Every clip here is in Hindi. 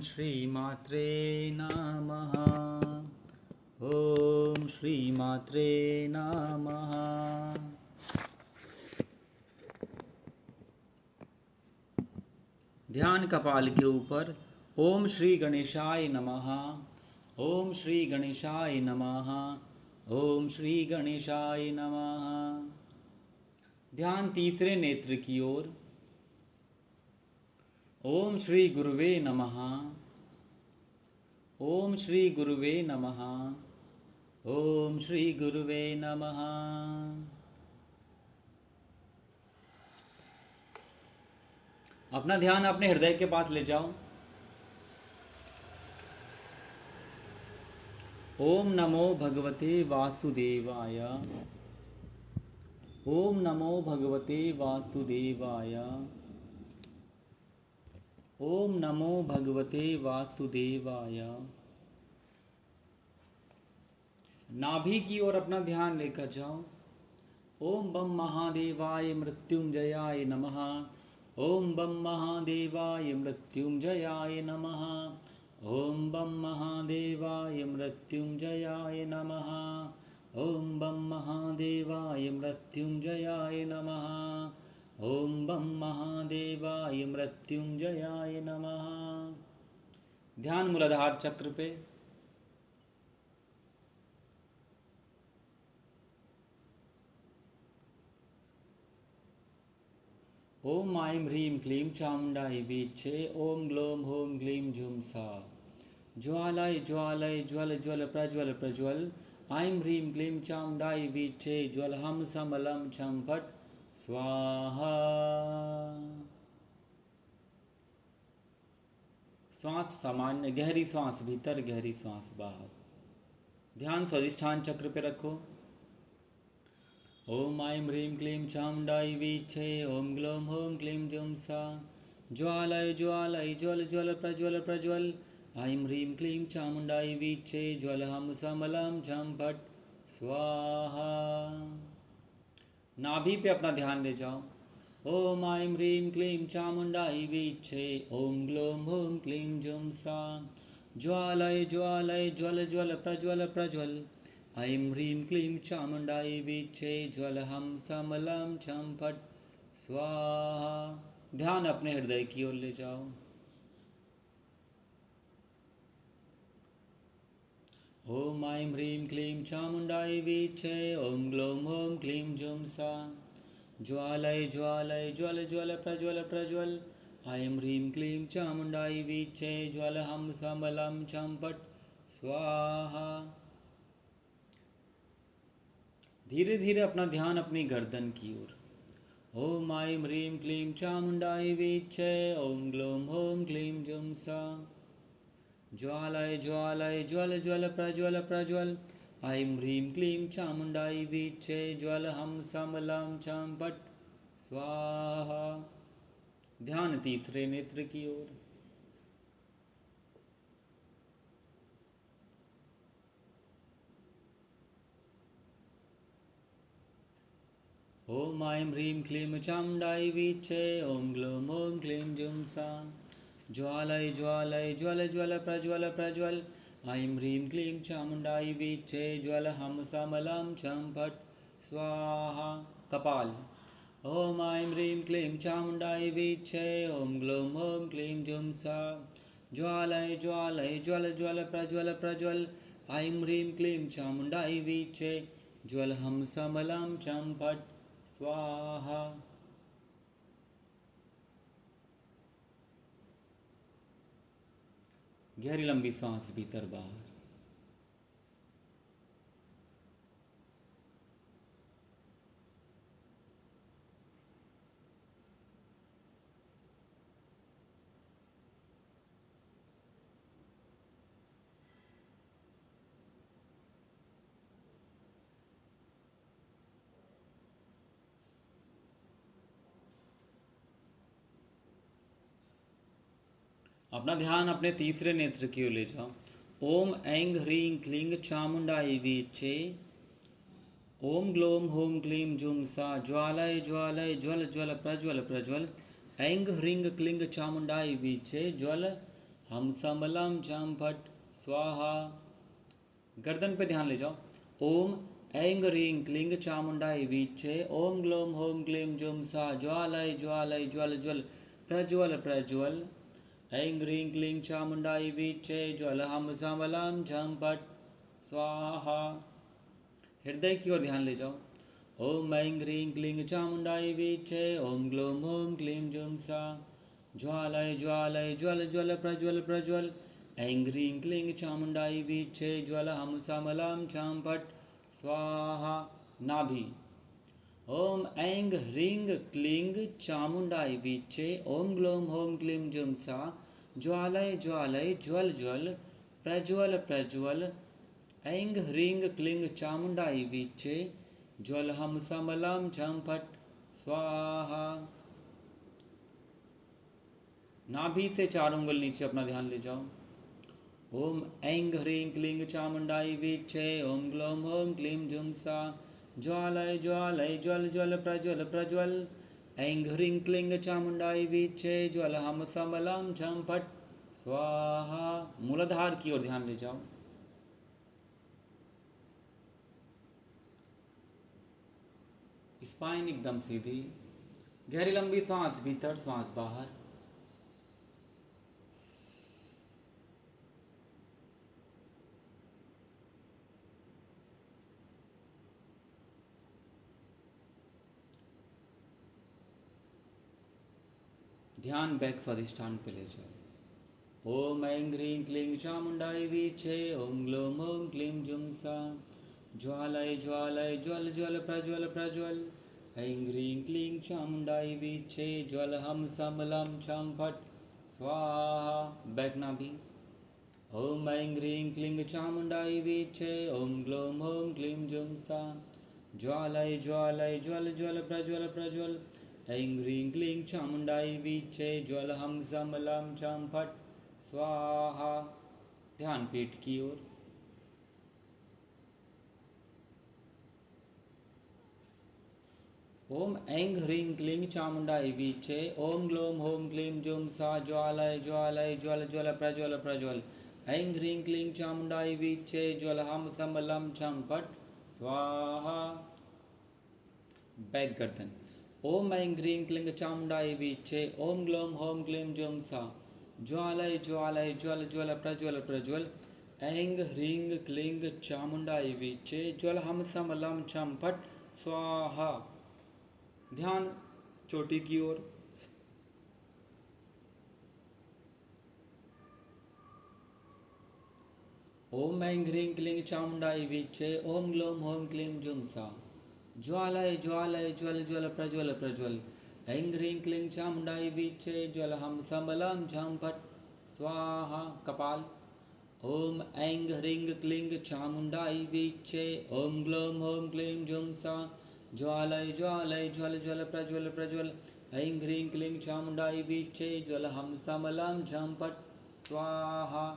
श्रीमात्रे नमः। ओम श्रीमात्रे नमः। ध्यान कपाल के ऊपर ओम श्री गणेशाय नमः। ओम श्री गणेशाय नमः। ओम श्री गणेशाय नमः। ध्यान तीसरे नेत्र की ओर। ओम श्री गुरुवे नमः। ओम श्री गुरुवे नमः। ओम श्री गुरुवे नमः। अपना ध्यान अपने हृदय के पास ले जाओ। ओम नमो भगवते वासुदेवाय। ओम नमो भगवते वासुदेवाय। ओम नमो भगवते वासुदेवाय। नाभि की ओर अपना ध्यान लेकर जाओ। ओम बम महादेवाय मृत्युंजयाय नमः। ओम बम महादेवाय मृत्युंजयाय नमः। ओम बम महादेवाय मृत्युंजयाय नमः। ओम बम महादेवाय मृत्युंजयाय नमः। ओम बम महादेवाय मृत्युंजयाय नमः। ध्यान मूलाधार चक्र पे। ओम ऐं ह्रीं क्लीं चामुण्डाय वीचे। ओम ग्लोम होम ग्लीं झुम सा। ज्वालय ज्वालय ज्वल ज्वल प्रज्वल प्रज्वल। ऐं ह्रीं क्लीं चामुण्डाय वीचे। ज्वल हम समलम छम फट स्वाहा। श्वास सामान्य, गहरी श्वास भीतर, गहरी श्वास बाहर। ध्यान स्वादिष्ठान चक्र पे रखो। ओम ऐं ह्रीं क्लीं चामुण्डाय वीचे। ओम ग्लोम होम क्लीं जुम सा। ज्वालय ज्वालय ज्वल ज्वल प्रज्वल प्रज्वल। ऐं ह्रीं क्लीं चामुण्डाय वीचे। ज्वल हम समलम झम फट स्वाहा। नाभि पे अपना ध्यान ले जाओ। ओम ऐं ह्रीं क्लीं चामुण्डाय वीचे। ओम ग्लोम होम क्लीं जुम सा। ज्वालय ज्वालय ज्वल ज्वल प्रज्वल प्रज्वल। ऐं ह्रीं क्लीं चामुण्डाय वीचे। ज्वल हम समलम छम फट स्वाहा। ध्यान अपने हृदय की ओर ले जाओ। ओम ऐं ह्रीं क्लीं चामुण्डाय वीचे। ओम ग्लोम होम क्लीं जुम सा। ज्वालय ज्वालय ज्वल ज्वल प्रज्वल प्रज्वल। ऐं ह्रीं क्लीं चामुण्डाय वीचे। ज्वल हम समलम छम फट स्वाहा। धीरे धीरे अपना ध्यान अपनी गर्दन की ओर। ओम ऐं ह्रीं क्लीं चामुण्डाय वीचे। ओम ग्लोम होम क्लीं जुम सा। ज्वालय ज्वालय ज्वल ज्वल प्रज्वल प्रज्वल। ऐं ह्रीं क्लीं चामुण्डाय वीचे। ज्वल हम समलम छम फट स्वाहा। ध्यान तीसरे नेत्र की ओर। ओम ऐं ह्रीं क्लीं चामुण्डाय वीचे। ओम ग्लोम होम क्लीं जुम सा। ज्वालय ज्वालय ज्वल ज्वल प्रज्वल प्रज्वल। ऐं ह्रीं क्लीं चामुण्डाय वीचे। ज्वल हम समलम छम फट स्वाहा। कपाल। ओम ऐं ह्रीं क्लीं चामुण्डाय वीचे। ओम ग्लोम होम क्लीं जुम सा। ज्वालय ज्वालय ज्वल ज्वल प्रज्वल प्रज्वल। ऐं ह्रीं क्लीं चामुण्डाय वीचे। ज्वल हम समलम छम फट स्वाहा। गहरी लंबी सांस भीतर बाहर। अपना ध्यान अपने तीसरे नेत्र की ओर ले जाओ। ओम ऐं ह्रीं क्लीं चामुण्डाय वीचे। ओम ग्लोम होम क्लीं जुम सा। ज्वालय ज्वालय ज्वल ज्वल प्रज्वल प्रज्वल। ऐं ह्रीं क्लीं चामुण्डाय वीचे। ज्वल हम समलम झम फट स्वाहा। गर्दन पे ध्यान ले जाओ। ओम ऐं ह्रीं क्लीं चामुंडाई वीचे, ओम ग्लोम होम क्लीं जुम सा, ज्वालय ज्वालय ज्वल ज्वल प्रज्वल प्रज्वल। ऐं ह्रीं क्लीं चामुंडाई वीचे, ज्वल हम समलम झम फट स्वाहा। हृदय की ओर ध्यान ले जाओ। ओम ऐं ह्रीं क्लीं चामुंडाई वीचे, ओम ग्लोम होम क्लीं जुम सा, ज्वालय ज्वालय ज्वल ज्वल प्रज्वल प्रज्वल। ऐं ह्रीं क्लीं चामुंडाई वीचे, ज्वल हम समलम झम फट स्वाहा। नाभि। ओम ऐं ह्रीं क्लीं चामुंडाई वीचे, ओम ग्लोम होम क्लीं जुम सा, ज्वालय ज्वालय ज्वल ज्वल प्रज्वल प्रज्वल। ऐं ह्रीं क्लीं चामुंडाई वीचे, ज्वल हम समलम झम फट स्वाहा। नाभि से 4 उंगल नीचे अपना ध्यान ले जाओ। ओम ऐं ह्रीं क्लीं चामुंडाई वीचे, ओम ग्लोम होम क्लीं जुम सा, ज्वालय ज्वालय ज्वल ज्वल प्रज्वल प्रज्वल। ऐं ह्रीं क्लीं चामुंडाई वीचे, ज्वल हम समलम झम फट स्वाहा। मूलाधार की ओर ध्यान ले जाओ। स्पाइन एकदम सीधी। गहरी लंबी सांस भीतर, सांस बाहर। ध्यान बैक स्वादिष्ठान पे ले जाओ। ओम ऐं ह्रीं क्लीं चामुंडाई वीचे, ओम ग्लोम होम क्लीं जुम सा, ज्वालय ज्वालय ज्वल ज्वल प्रज्वल प्रज्वल। ऐं ह्रीं क्लीं चामुंडाई वीचे, ज्वल हम समलम झम फट स्वाहा। बैक नाभि। ओम ऐं ह्रीं क्लीं चामुंडाई वीचे, ओम ग्लोम होम क्लीं जुम सा, ज्वालय ज्वालय ज्वल ज्वल प्रज्वल प्रज्वल। ऐं ह्रीं क्लीं चामुंडाई वीचे, ज्वल हम समलम झम फट स्वाहा। ध्यान पीठ की ओर। ओम ऐं ह्रीं क्लीं चामुंडाई वीचे, ओम ग्लोम होम क्लीं जुम सा, ज्वालय ज्वालय ज्वल ज्वल प्रज्वल प्रज्वल। ऐं ह्रीं क्लीं चामुंडाई वीचे, ज्वल हम समलम झम फट स्वाहा। बैक गर्दन। ओम ऐं ह्रीं क्लीं चामुंडाई वीचे, ओम ग्लोम होम क्लीं जुम सा, ज्वालय ज्वालय ज्वल ज्वल प्रज्वल प्रज्वल। ऐं ह्रीं क्लीं चामुंडाई वीचे, ज्वल हम समलम झम फट स्वाहा। ध्यान चोटी की ओर। ओम ऐं ह्रीं क्लीं चामुंडाई वीचे, ओम ग्लोम होम क्लीं जुम सा, ज्वालय ज्वालय ज्वल ज्वल प्रज्वल प्रज्वल। ऐं ह्रीं क्लीं चामुंडाई वीचे, ज्वल हम समलम झम फट स्वाहा। कपाल। ओम ऐं ह्रीं क्लीं चामुंडाई वीचे, ओम ग्लोम होम क्लीं जुम सा, ज्वालय ज्वालय ज्वल ज्वल प्रज्वल प्रज्वल। ऐं ह्रीं क्लीं चामुंडाई वीचे, ज्वल हम समलम झम फट स्वाहा।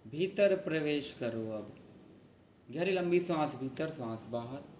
भीतर प्रवेश करो। अब गहरी लंबी सांस भीतर, सांस बाहर।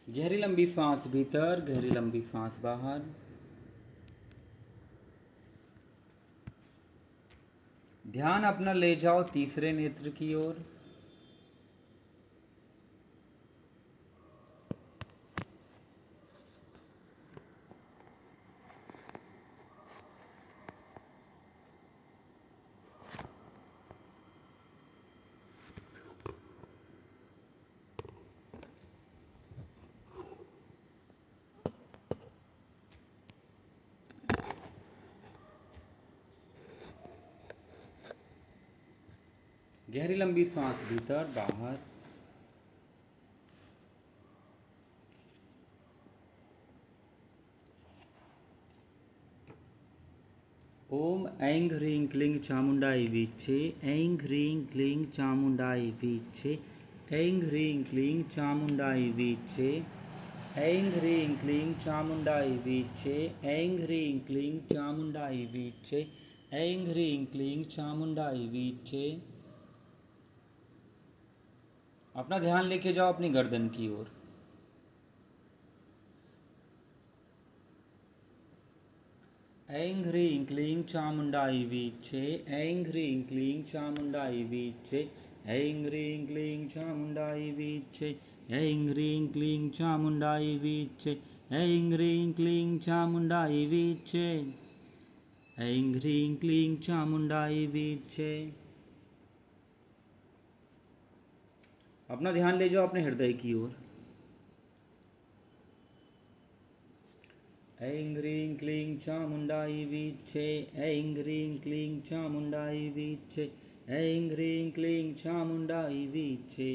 गहरी लंबी सांस भीतर, गहरी लंबी सांस बाहर। ध्यान अपना ले जाओ तीसरे नेत्र की ओर। गहरी लंबी सांस भीतर बाहर। ओम ऐं ह्रीं क्लीं चामुंडाई वीचे, ऐं ह्रीं क्लीं चामुंडाई वीचे, ऐं ह्रीं क्लीं चामुंडाई वीचे, ऐं ह्रीं क्लीं चामुंडाई वीचे, ऐं ह्रीं क्लीं चामुंडाई वीचे, ऐं ह्रीं क्लीं चामुंडाई वीचे। अपना ध्यान लेके जाओ अपनी गर्दन की ओर। ऐं ह्रीं क्लीं चामुंडाई वीचे, ऐं ह्रीं क्लीं चामुंडाई वीचे, ऐं ह्रीं क्लीं चामुंडाई वीचे, ऐं ह्रीं क्लीं चामुंडाई वीचे, ऐं ह्रीं क्लीं चामुंडाई वीचे, ऐं ह्रीं क्लीं चामुंडाई वीचे। अपना ध्यान ले जाओ अपने हृदय की ओर। ऐं ह्रीं क्लीं चामुंडाई वीचे, ऐं ह्रीं क्लीं चामुंडाई वीचे, ऐं ह्रीं क्लीं चामुंडाई वीचे,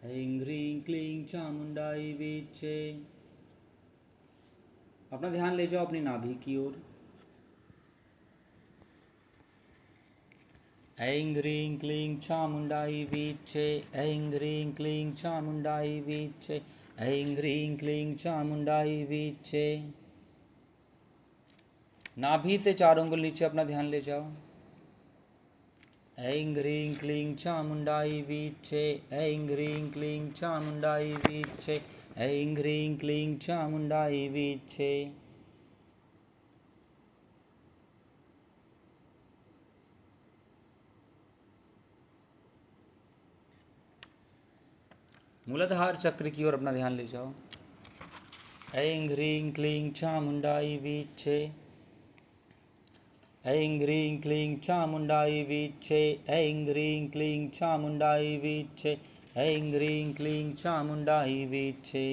ऐं ह्रीं क्लीं चामुंडाई वीचे। अपना ध्यान ले जाओ अपनी नाभि की ओर। ऐं ह्रीं क्लीं चामुंडाई वीचे, ऐं ह्रीं क्लीं चामुंडाई वीचे, ऐं ह्रीं क्लीं चामुंडाई वीचे। नाभि से 4 उंगली नीचे अपना ध्यान ले जाओ। ऐं ह्रीं क्लीं चामुंडाई वीचे, ऐं ह्रीं क्लीं चामुंडाई वीचे, ऐं ह्रीं क्लीं चामुंडाई वीचे। मूलाधार चक्र की ओर अपना ध्यान ले जाओ। ऐं ह्रीं क्लीं चामुंडाई वीचे, ऐं ह्रीं क्लीं चामुंडाई वीचे, ऐं ह्रीं क्लीं चामुंडाई वीचे, ऐं ह्रीं क्लीं चामुंडाई वीचे।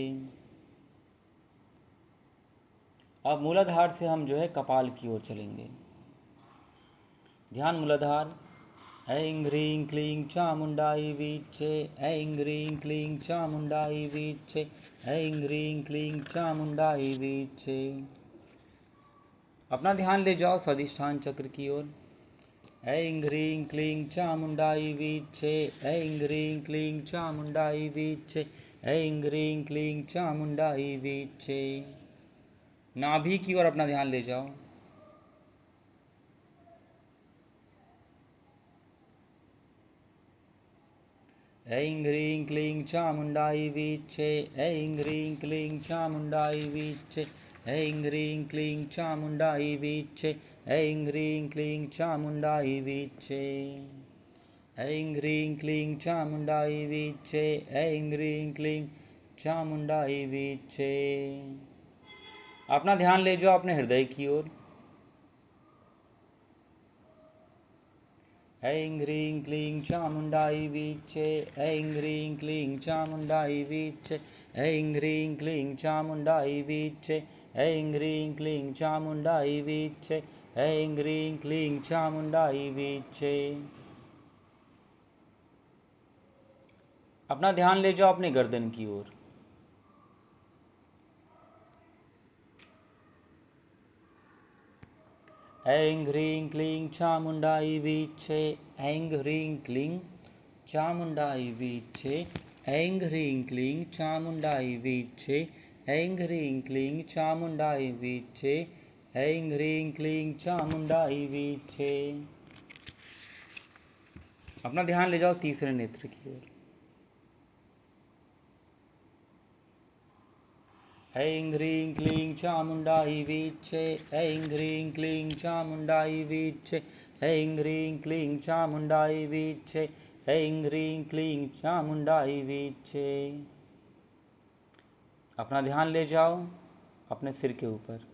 अब मूलाधार से हम जो है कपाल की ओर चलेंगे। ध्यान मूलाधार। ऐं ह्रीं क्लीं चामुंडाई वीचे, ऐं ह्रीं क्लीं चामुंडाई वीचे, ऐं ह्रीं क्लीं चामुंडाई वीचे। अपना ध्यान ले जाओ स्वादिष्ठान चक्र की ओर। ऐं ह्रीं क्लीं चामुंडाई वीचे, ऐं ह्रीं क्लीं चामुंडाई वीचे, ऐं ह्रीं क्लीं चामुंडाई वीचे। नाभि की ओर अपना ध्यान ले जाओ। ऐं ह्रीं क्लीं चामुंडाई वीचे, ऐं ह्रीं क्लीं चामुंडाई वीचे, ऐं ह्रीं क्लीं चामुंडाई वीचे, ऐं ह्रीं क्लीं चामुंडाई वीचे, ऐं ह्रीं क्लीं चामुंडाई वीचे, ऐं ह्रीं क्लीं चामुंडाई वीचे। अपना ध्यान ले जाओ अपने हृदय की ओर। ऐं ह्रीं क्लीं चामुंडाई वीचे, ऐं ह्रीं क्लीं चामुंडाई वीचे, ऐं ह्रीं क्लीं चामुंडाई वीचे, ऐं ह्रीं क्लीं चामुंडाई वीचे, ऐं ह्रीं क्लीं चामुंडाई वीचे। अपना ध्यान ले जाओ अपने गर्दन की ओर। ऐं ह्रीं क्लीं चामुंडाई वीचे, ऐं ह्रीं क्लीं चामुंडाई वीचे, ऐं ह्रीं क्लीं चामुंडाई वीचे, ऐं ह्रीं क्लीं चामुंडाई वीचे, ऐं ह्रीं क्लीं चामुंडाई वीचे। अपना ध्यान ले जाओ तीसरे नेत्र की ओर। ऐं ह्रीं क्लीं चामुंडाई वीचे, ऐं ह्रीं क्लीं चामुंडाई वीचे, ऐं ह्रीं क्लीं चामुंडाई वीचे, ऐं ह्रीं क्लीं चामुंडाई वीचे। अपना ध्यान ले जाओ अपने सिर के ऊपर।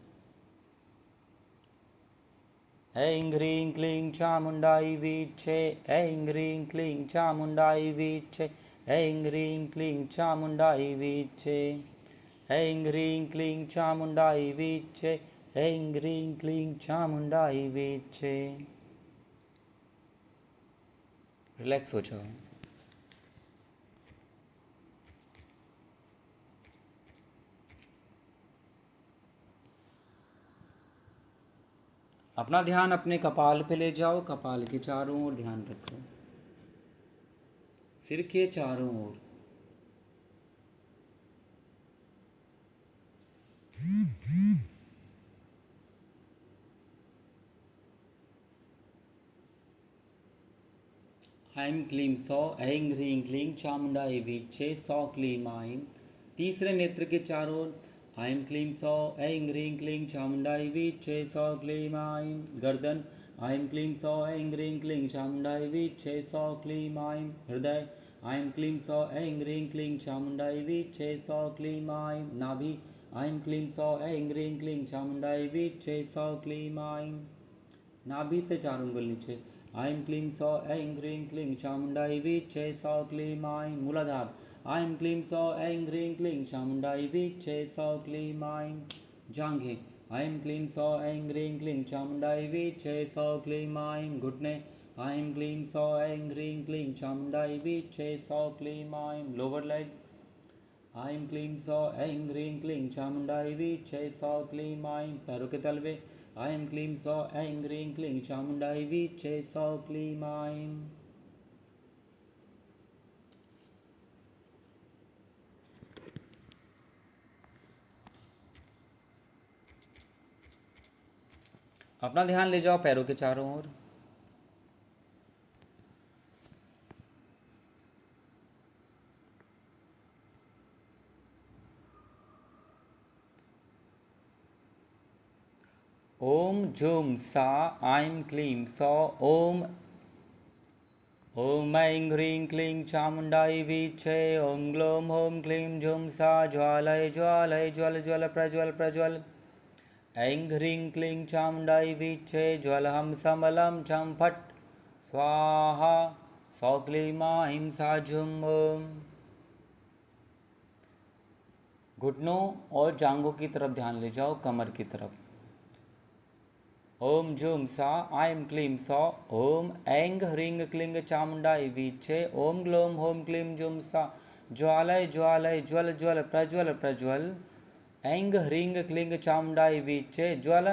ऐं ह्रीं क्लीं चामुंडाई वीचे, ऐं ह्रीं क्लीं चामुंडाई वीचे, ऐं ह्रीं क्लीं चामुंडाई वीचे, ऐं ह्रीं क्लीं चामुंडाई वीचे, ऐं ह्रीं क्लीं चामुंडाई वीचे। रिलैक्स हो जाओ। अपना ध्यान अपने कपाल पे ले जाओ, कपाल के चारों ओर ध्यान रखो, सिर के चारों ओर। ऐं क्लीं सौ ऐं ह्रीं क्लीं चामुंडाई वीचे सौ क्लीं ऐं। तीसरे नेत्र के चारों ओर ऐं क्लीं सौ ऐं ह्रीं क्लीं चामुंडाई वीचे सौ क्लीं ऐं। गर्दन ऐं क्लीं सौ ऐं ह्रीं क्लीं चामुंडाई वीचे सौ क्लीं ऐं। हृदय ऐं क्लीं सौ ऐं ह्रीं क्लीं चामुंडाई वीचे सौ क्लीं ऐं। नाभि ऐं क्लीं सौ ऐं ह्रीं क्लीं चामुंडाई वीचे सौ क्लीं ऐं। नाभि से 4 उंगल नीचे ऐं क्लीं सौ ऐं ह्रीं क्लीं चामुंडाई वीचे सौ क्लीं ऐं। मूलाधार ऐं क्लीं सौ ऐं ह्रीं क्लीं चामुंडाई वीचे सौ क्लीं ऐं। जांघें ऐं क्लीं सौ ऐं ह्रीं क्लीं चामुंडाई वीचे सौ क्लीं ऐं। घुटने ऐं क्लीं सौ ऐं ह्रीं क्लीं चामुंडाई वीचे सौ क्लीं ऐं। लोअर लेग ऐं क्लीं सौ ऐं ह्रीं क्लीं चामुंडाई वीचे सौ क्लीं ऐं। पैरों के तलवे ऐं क्लीं सौ ऐं ह्रीं क्लीं चामुंडाई वीचे सौ क्लीं ऐं। अपना ध्यान ले जाओ पैरों के चारों ओर। ओम जुम सा ऐं क्लीं सौ ओम ओम ऐं ह्रीं क्लीं चामुंडाई वीचे ओम ग्लों होम क्लीं जुम सा ज्वालय ज्वालय ज्वल ज्वल प्रज्वल प्रज्वल। ऐं ह्रीं क्लीं चामुंडाई वीचे ज्वल हम समलम छम फट स्वाहा सौ क्लीं ऐं सा झुम ओम। घुटनों और जांघों की तरफ ध्यान ले जाओ, कमर की तरफ। ओम जुम सा ऐं क्लीं सौ ओम ऐं ह्रीं क्लीं चामुंडाई वीचे ओम ग्लों होम क्लीं जुम सा ज्वालय ज्वालय ज्वल ज्वल प्रज्वल प्रज्वल। ऐं ह्रीं क्लीं चामुंडाई वीचे ज्वल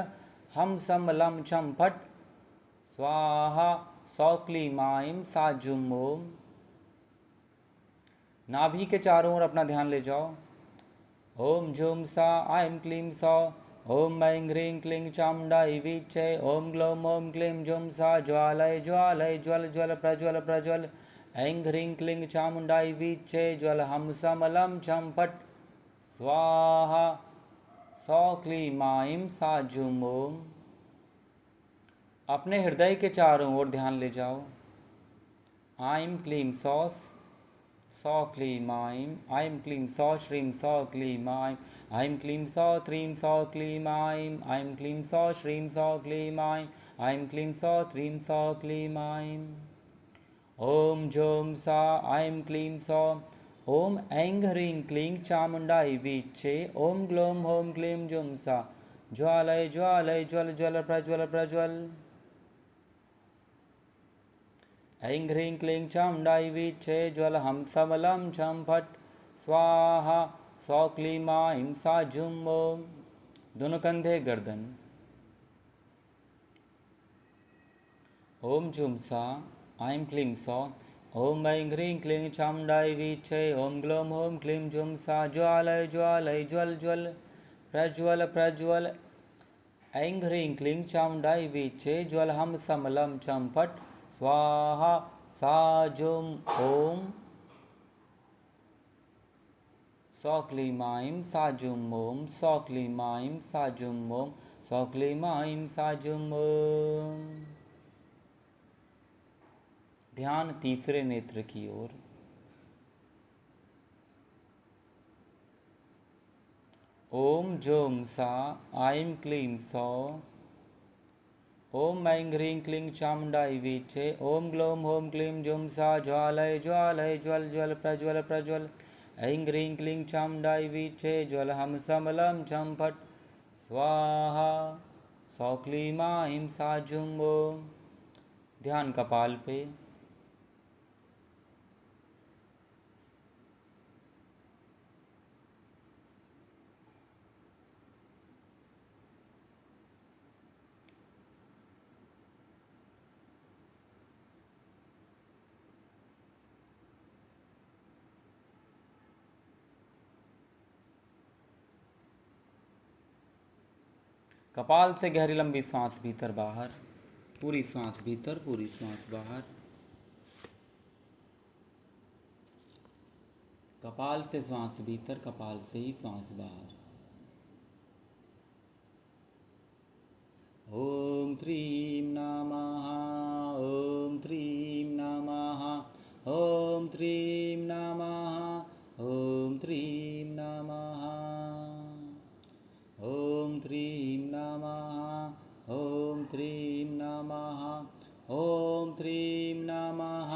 हम सम लम छम फट स्वाहा सौ क्लीं ऐं सा झुम ओम। नाभि के चारों ओर अपना ध्यान ले जाओ। ओम जुम सा ऐं क्लीं सौ ओम ऐं ह्रीं क्लीं चामुंडाई वीचे ओम ग्लों होम क्लीं जुम सा ज्वालय ज्वालय ज्वल ज्वल प्रज्वल प्रज्वल। ऐं ह्रीं क्लीं चामुंडाई वीचे ज्वल हम सम लम छम फट स्वाहा सौ क्लीं ऐं सा झुम ओम। अपने हृदय के चारों ओर ध्यान ले जाओ। ऐं क्लीं सौ सौ क्लीं ऐं। ऐं क्लीं सौ श्रीं सौ क्लीं ऐं। ऐं क्लीं सौ त्रीं सौ क्लीं ऐं। ऐं क्लीं सौ श्रीं सौ क्लीं ऐं। ऐं क्लीं सौ त्रीं सौ क्लीं ऐं। ओम जुम सा ऐं क्लीं सौ ओम ऐं ह्रीं क्लीं चामुंडाई वीचे ओम ग्लों होम क्लीं जुम सा ज्वालय ज्वालय ज्वल ज्वल प्रज्वल प्रज्वल। ऐं ह्रीं क्लीं चामुंडाई वीचे ज्वल हम समलम छम फट स्वाहा सौ क्लीं ऐं सा झुम ओम। दोनों कंधे गर्दन। ओम जुम सा ऐं क्लीं सौ ओम ऐं ह्रीं क्लीं चामुंडाई वीचे ओम ग्लों होम क्लीं जुम सा ज्वालय ज्वालय ज्वल ज्वल प्रज्वल प्रज्वल। ऐं ह्रीं क्लीं चामुंडाई वीचे ज्वल हम समलम छम फट स्वाहा सा झुम ओम। सौ क्लीं ऐं सा झुम ओम सौ क्लीं ऐं सा झुम ओम सौ क्लीं ऐं सा झुम ओम। ध्यान तीसरे नेत्र की ओर। ओम जुम सा ऐं क्लीं सौ ओम ऐं ह्रीं क्लीं चामुंडाई वीचे ओम ग्लों होम क्लीं जुम सा ज्वालय ज्वालय ज्वल ज्वल प्रज्वल प्रज्वल। ऐं ह्रीं क्लीं चामुंडाई वीचे ज्वल हम समलम छम फट स्वाहा सौ क्लीं ऐं सा झुम ओम। ध्यान कपाल पे। कपाल से गहरी लंबी सांस भीतर बाहर, पूरी सांस भीतर, पूरी सांस बाहर। कपाल से सांस भीतर, कपाल से ही सांस बाहर। ओम त्रीं नमः, ओम त्रीं नमः, ओम त्रीं नमः, ओम त्रीं नमः, ओम त्रीं नमः, ओम त्रीं नमः, ओम त्रीं नमः,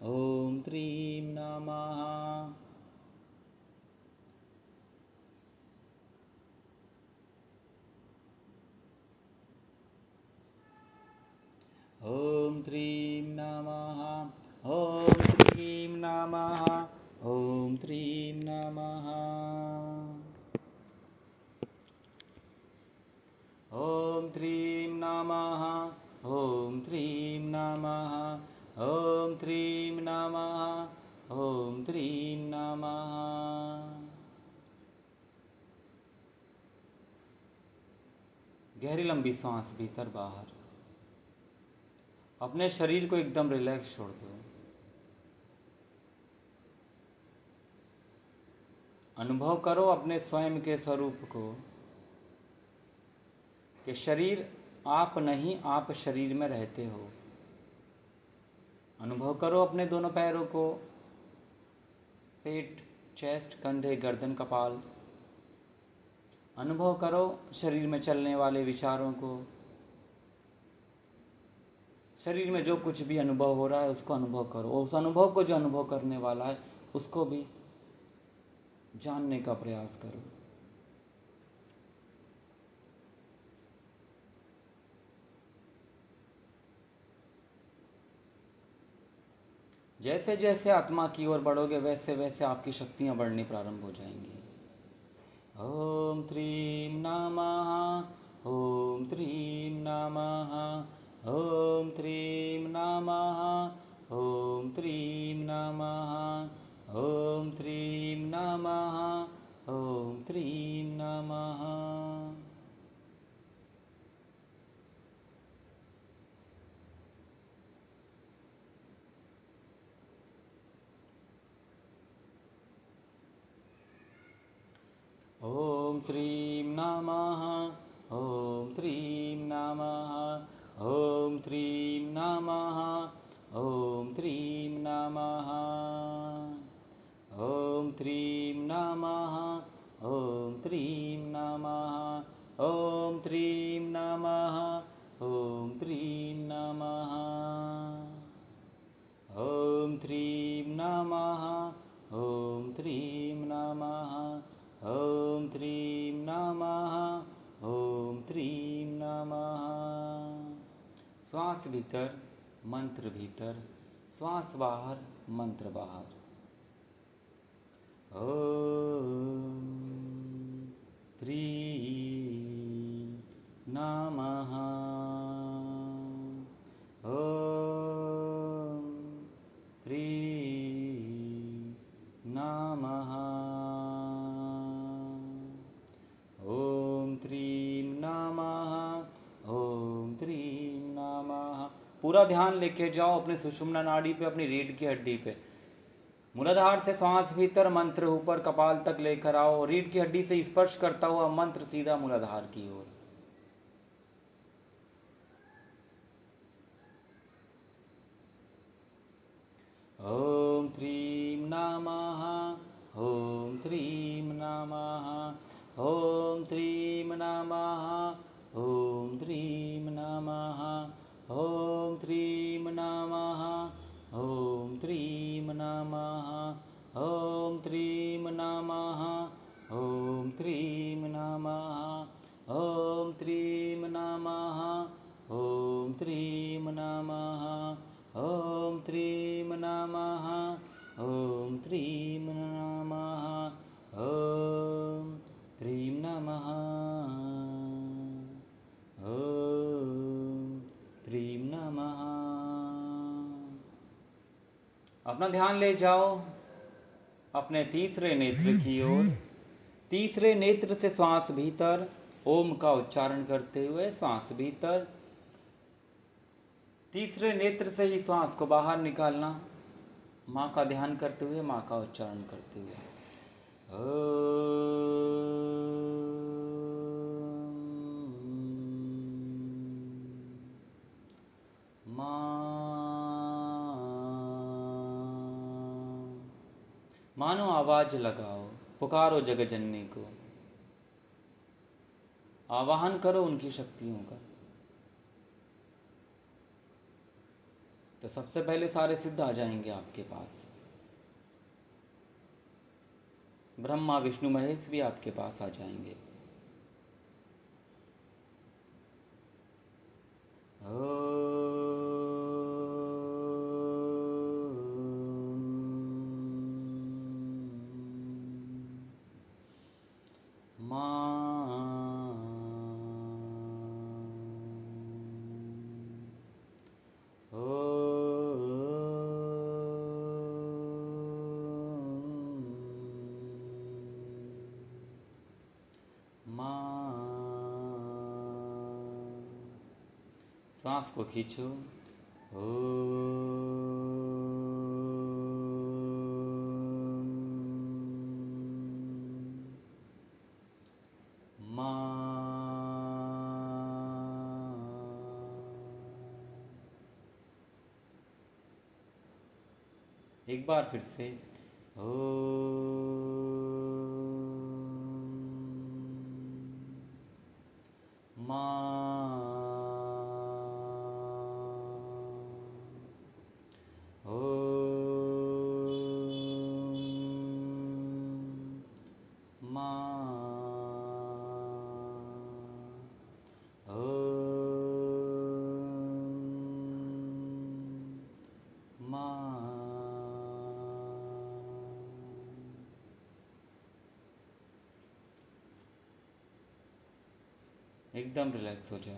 ओम त्रीं नमः। ओम त्रीं नमः, ओम त्रीं नमः, ओम त्रीं नमः, ओम त्रीं नमः, ओम त्रीं नमः, ओम त्रीं नमः, ओम त्रीं नमः। गहरी लंबी सांस भीतर बाहर। अपने शरीर को एकदम रिलैक्स छोड़ दो। अनुभव करो अपने स्वयं के स्वरूप को, कि शरीर आप नहीं, आप शरीर में रहते हो। अनुभव करो अपने दोनों पैरों को, पेट, चेस्ट, कंधे, गर्दन, कपाल। अनुभव करो शरीर में चलने वाले विचारों को। शरीर में जो कुछ भी अनुभव हो रहा है उसको अनुभव करो, और उस अनुभव को जो अनुभव करने वाला है उसको भी जानने का प्रयास करो। जैसे जैसे आत्मा की ओर बढ़ोगे वैसे वैसे आपकी शक्तियां बढ़नी प्रारंभ हो जाएंगी। ओम त्रीं नमः, ओम त्रीं नमः, ओम त्रीं नमः, ओम त्रीं नमः, ओम त्रीं नमः, ओम त्रीं नमः। ओम त्रीं नमः, ओम त्रीं नमः, ओम त्रीं नमः, ओम त्रीं नमः, ओम त्रीं नमः, ओम त्रीं नमः, ओम त्रीं नमः, ओम त्रीं नमः, ओम त्रीं नमः, ओम त्रीं नमः, ओम त्रीं नमः, ओम त्रीं नमः। श्वास भीतर, मंत्र भीतर, श्वास बाहर, मंत्र बाहर। ओम त्रीं नमः, ओम त्रीं नमः, ओम त्रीं नमः, ओम त्रीं नमः। पूरा ध्यान लेके जाओ अपने सुषुम्ना नाड़ी पे, अपनी रीढ़ की हड्डी पे। मूलाधार से सांस भीतर, मंत्र ऊपर कपाल तक लेकर आओ। रीढ़ की हड्डी से स्पर्श करता हुआ मंत्र सीधा मूलाधार की ओर। ओम त्रीं नमः, ओम त्रीं नमः, ओम त्रीं नमः, ओम त्रीं नमः, ओम त्रीं नमः, ओम त्रीं नमः, ओम त्रीं नमः, ओम त्रीं नमः, ओम त्रीं नमः, ओम त्रीं नमः, ओम त्रीं नमः, ओम त्रीं नमः, ओम त्रीं नमः, ओम त्रीं नमः। अपना ध्यान ले जाओ अपने तीसरे नेत्र की ओर। तीसरे नेत्र से श्वास भीतर ओम का उच्चारण करते हुए श्वास भीतर, तीसरे नेत्र से ही श्वास को बाहर निकालना। माँ का ध्यान करते हुए, माँ का उच्चारण करते हुए। मानो आवाज लगाओ, पुकारो जगजननी को, आवाहन करो उनकी शक्तियों का। तो सबसे पहले सारे सिद्ध आ जाएंगे आपके पास। ब्रह्मा विष्णु महेश भी आपके पास आ जाएंगे। सांस को खींचो। एक बार फिर से एकदम रिलैक्स हो जाओ।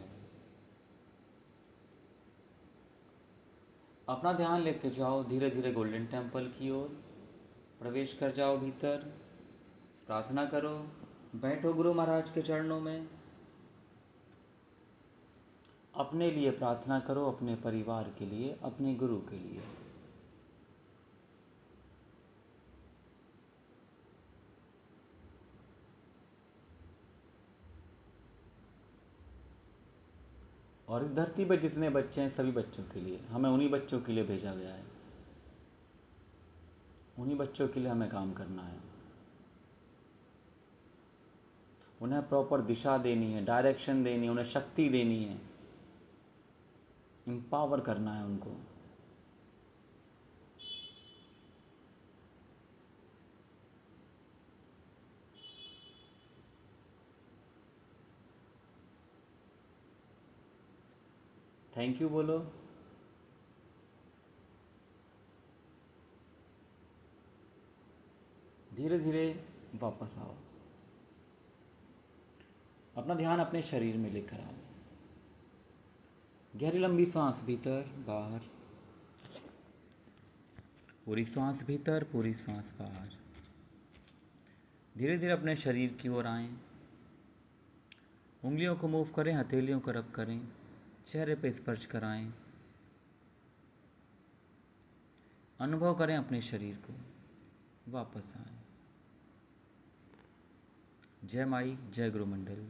अपना ध्यान लेके जाओ धीरे धीरे गोल्डन टेम्पल की ओर। प्रवेश कर जाओ भीतर, प्रार्थना करो, बैठो गुरु महाराज के चरणों में। अपने लिए प्रार्थना करो, अपने परिवार के लिए, अपने गुरु के लिए। और इस धरती पर जितने बच्चे हैं सभी बच्चों के लिए, हमें उन्हीं बच्चों के लिए भेजा गया है, उन्हीं बच्चों के लिए हमें काम करना है। उन्हें प्रॉपर दिशा देनी है, डायरेक्शन देनी है, उन्हें शक्ति देनी है, एम्पावर करना है उनको। थैंक यू बोलो। धीरे धीरे वापस आओ, अपना ध्यान अपने शरीर में लेकर आओ। गहरी लंबी सांस भीतर बाहर, पूरी सांस भीतर, पूरी सांस बाहर। धीरे धीरे अपने शरीर की ओर आएं। उंगलियों को मूव करें, हथेलियों को रब करें, चेहरे पे स्पर्श कराएं। अनुभव करें अपने शरीर को, वापस आएं। जय माई, जय गुरु मंडल।